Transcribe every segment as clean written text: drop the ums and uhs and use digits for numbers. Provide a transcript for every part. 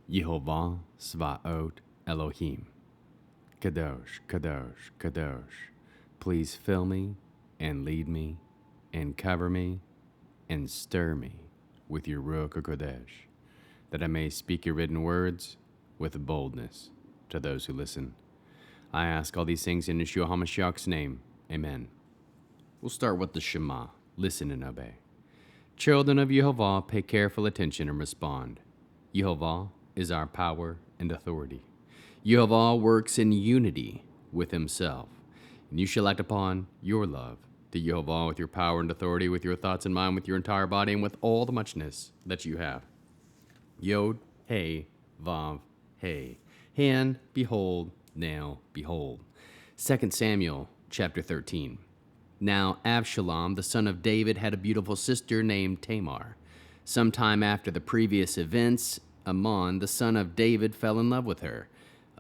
Yehovah Svaot Elohim. Kadosh, Kadosh, Kadosh. Please fill me and lead me and cover me and stir me with your Ruach HaKodesh, that I may speak your written words with boldness to those who listen. I ask all these things in Yeshua HaMashiach's name. Amen. We'll start with the Shema. Listen and obey. Children of Yehovah, pay careful attention and respond. Yehovah is our power and authority. Yehovah works in unity with himself, and you shall act upon your love to Yehovah with your power and authority, with your thoughts in mind, with your entire body, and with all the muchness that you have. Yod, Hey, Vav, Hey. Hand, behold, now, behold. 2 Samuel chapter 13. Now Absalom, the son of David, had a beautiful sister named Tamar. Sometime after the previous events, Amnon, the son of David, fell in love with her.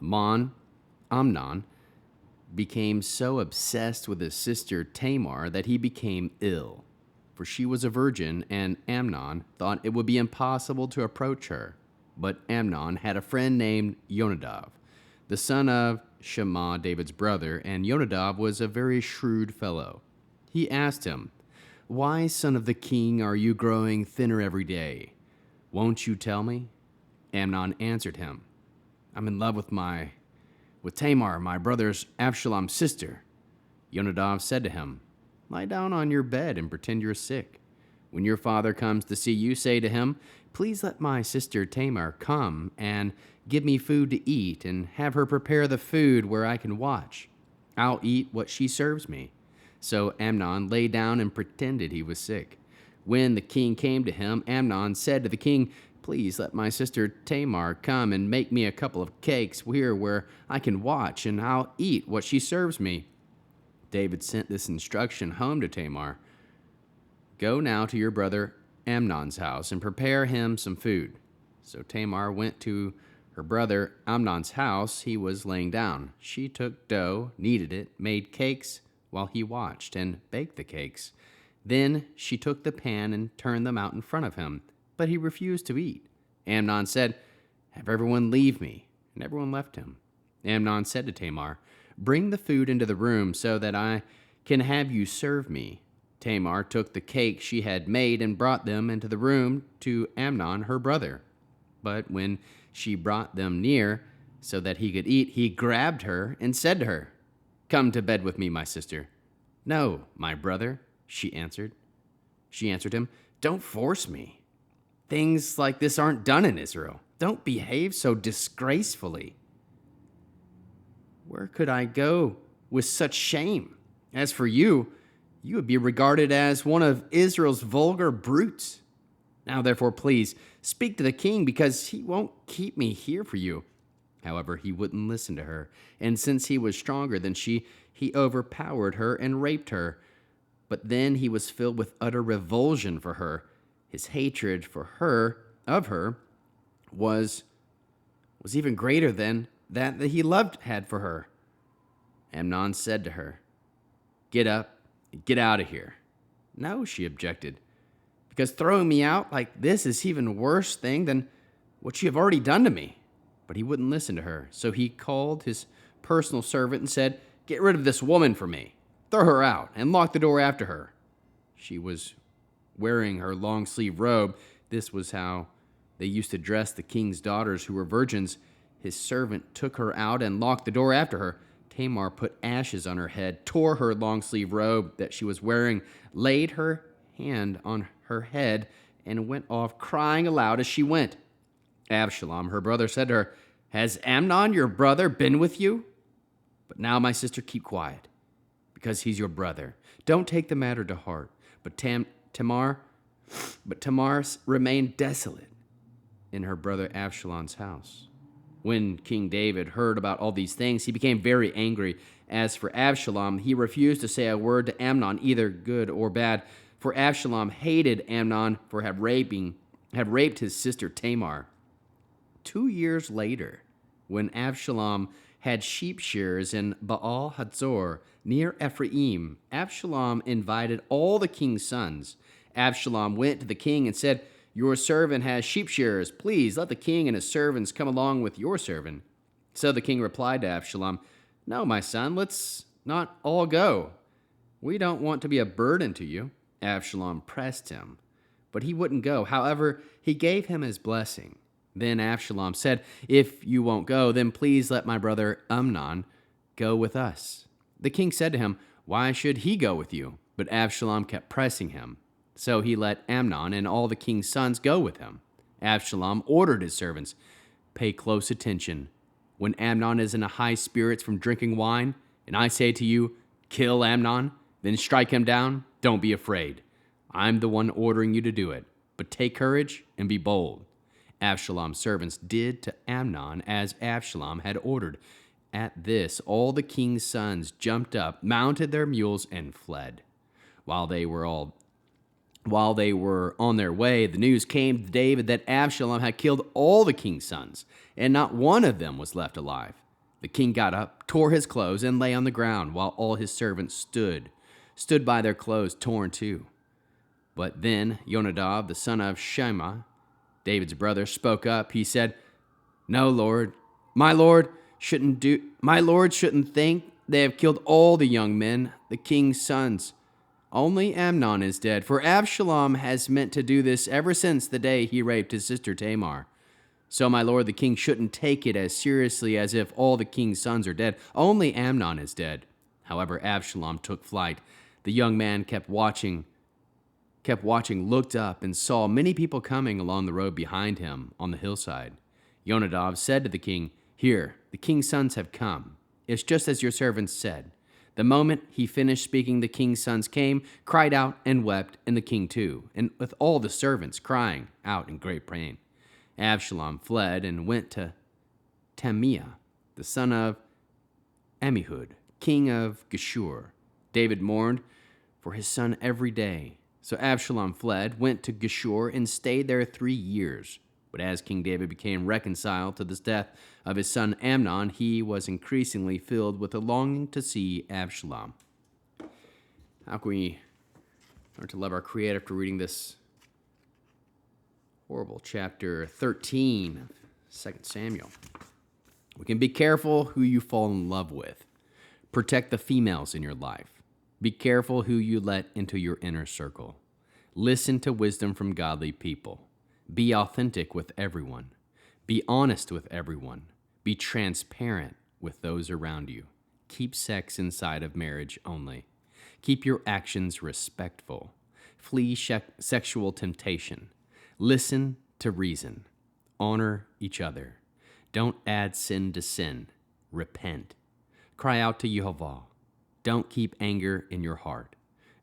Amnon, became so obsessed with his sister Tamar that he became ill, for she was a virgin, and Amnon thought it would be impossible to approach her. But Amnon had a friend named Yonadav, the son of Shema, David's brother, and Yonadav was a very shrewd fellow. He asked him, "Why, son of the king, are you growing thinner every day? Won't you tell me?" Amnon answered him, "I'm in love with Tamar, my brother's Absalom's sister." Yonadav said to him, "Lie down on your bed and pretend you're sick. When your father comes to see you, say to him, 'Please let my sister Tamar come and give me food to eat, and have her prepare the food where I can watch. I'll eat what she serves me.'" So Amnon lay down and pretended he was sick. When the king came to him, Amnon said to the king, "Please let my sister Tamar come and make me a couple of cakes here where I can watch, and I'll eat what she serves me." David sent this instruction home to Tamar: "Go now to your brother Amnon's house and prepare him some food." So Tamar went to her brother Amnon's house. He was laying down. She took dough, kneaded it, made cakes while he watched, and baked the cakes. Then she took the pan and turned them out in front of him, but he refused to eat. Amnon said, "Have everyone leave me," and everyone left him. Amnon said to Tamar, "Bring the food into the room so that I can have you serve me." Tamar took the cake she had made and brought them into the room to Amnon, her brother. But when she brought them near so that he could eat, he grabbed her and said to her, "Come to bed with me, my sister." "No, my brother," she answered. She answered him, "Don't force me. Things like this aren't done in Israel. Don't behave so disgracefully. Where could I go with such shame? As for you, you would be regarded as one of Israel's vulgar brutes. Now, therefore, please speak to the king, because he won't keep me here for you." However, he wouldn't listen to her, and since he was stronger than she, he overpowered her and raped her. But then he was filled with utter revulsion for her. His hatred for her, was even greater than that he had for her. Amnon said to her, "Get up and get out of here." "No," she objected, "because throwing me out like this is even worse thing than what you have already done to me." But he wouldn't listen to her, so he called his personal servant and said, "Get rid of this woman for me. Throw her out and lock the door after her." She was wearing her long-sleeve robe. This was how they used to dress the king's daughters who were virgins. His servant took her out and locked the door after her. Tamar put ashes on her head, tore her long-sleeve robe that she was wearing, laid her hand on her head, and went off crying aloud as she went. Absalom, her brother, said to her, "Has Amnon, your brother, been with you? But now, my sister, keep quiet, because he's your brother. Don't take the matter to heart." But Tamar remained desolate in her brother Absalom's house. When King David heard about all these things, he became very angry. As for Absalom, he refused to say a word to Amnon, either good or bad, for Absalom hated Amnon for have raped his sister Tamar. 2 years later, when Absalom had sheep shearers in Baal Hazor near Ephraim, Absalom invited all the king's sons. Absalom went to the king and said, Your servant has sheep shearers. Please let the king and his servants come along with your servant." So the king replied to Absalom, "No, my son, let's not all go. We don't want to be a burden to you." Absalom pressed him, but he wouldn't go. However, he gave him his blessing. Then Absalom said, "If you won't go, then please let my brother Amnon go with us." The king said to him, "Why should he go with you?" But Absalom kept pressing him. So he let Amnon and all the king's sons go with him. Absalom ordered his servants, "Pay close attention. When Amnon is in a high spirits from drinking wine, and I say to you, 'Kill Amnon, then strike him down,' don't be afraid. I'm the one ordering you to do it. But take courage and be bold." Absalom's servants did to Amnon as Absalom had ordered. At this, all the king's sons jumped up, mounted their mules, and fled. While they were on their way, the news came to David that Absalom had killed all the king's sons, and not one of them was left alive. The king got up, tore his clothes, and lay on the ground, while all his servants stood by their clothes torn too. But then Jonadab, the son of Shema, David's brother, spoke up. He said, "No, Lord, my Lord shouldn't think they have killed all the young men, the king's sons. Only Amnon is dead, for Absalom has meant to do this ever since the day he raped his sister Tamar. So my lord the king shouldn't take it as seriously as if all the king's sons are dead. Only Amnon is dead." However, Absalom took flight. The young man kept watching, looked up, and saw many people coming along the road behind him on the hillside. Jonadab said to the king, "Here, the king's sons have come. It's just as your servants said." The moment he finished speaking, the king's sons came, cried out, and wept, and the king too, and with all the servants crying out in great pain. Absalom fled and went to Tamar, the son of Amihud, king of Geshur. David mourned for his son every day. So Absalom fled, went to Geshur, and stayed there 3 years. But as King David became reconciled to the death of his son Amnon, he was increasingly filled with a longing to see Absalom. How can we learn to love our Creator after reading this horrible chapter 13 of 2 Samuel? We can be careful who you fall in love with. Protect the females in your life. Be careful who you let into your inner circle. Listen to wisdom from godly people. Be authentic with everyone. Be honest with everyone. Be transparent with those around you. Keep sex inside of marriage only. Keep your actions respectful. Flee sexual temptation. Listen to reason. Honor each other. Don't add sin to sin. Repent. Cry out to Jehovah. Don't keep anger in your heart.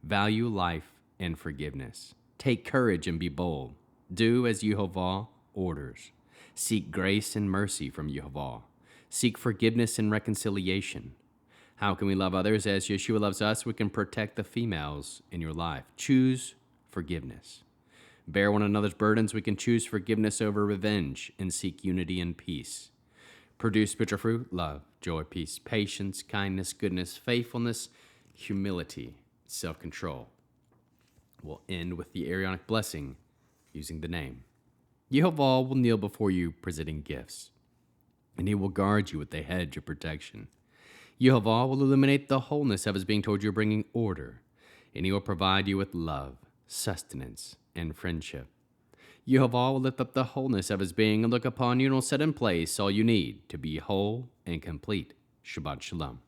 Value life and forgiveness. Take courage and be bold. Do as Jehovah orders. Seek grace and mercy from Jehovah. Seek forgiveness and reconciliation. How can we love others as Yeshua loves us? We can protect the females in your life. Choose forgiveness. Bear one another's burdens. We can choose forgiveness over revenge and seek unity and peace. Produce spiritual fruit, love, joy, peace, patience, kindness, goodness, faithfulness, humility, self-control. We'll end with the Aaronic blessing using the name. Jehovah will kneel before you presenting gifts, and he will guard you with a hedge of protection. Jehovah will illuminate the wholeness of his being toward you, bringing order, and he will provide you with love, sustenance, and friendship. Jehovah will lift up the wholeness of his being and look upon you and will set in place all you need to be whole and complete. Shabbat Shalom.